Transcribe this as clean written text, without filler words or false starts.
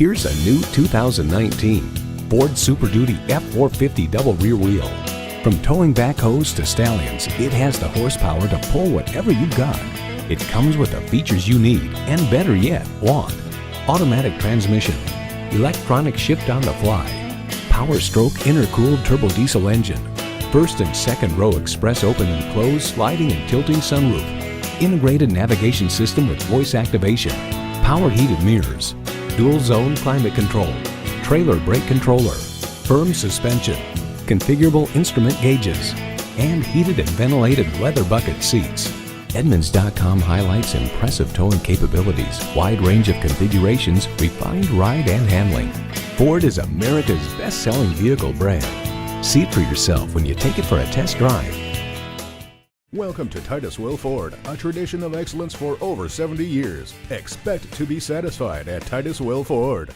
Here's a new 2019 Ford Super Duty F-450 double rear wheel. From towing backhoes to stallions, it has the horsepower to pull whatever you've got. It comes with the features you need, and better yet, want. Automatic transmission, electronic shift on the fly, power stroke intercooled turbo diesel engine, first and second row express open and close sliding and tilting sunroof, integrated navigation system with voice activation, power heated mirrors, dual zone climate control, trailer brake controller, firm suspension, configurable instrument gauges, and heated and ventilated leather bucket seats. Edmunds.com highlights impressive towing capabilities, wide range of configurations, refined ride and handling. Ford is America's best-selling vehicle brand. See it for yourself when you take it for a test drive. Welcome to Titus Will Ford, a tradition of excellence for over 70 years. Expect to be satisfied at Titus Will Ford.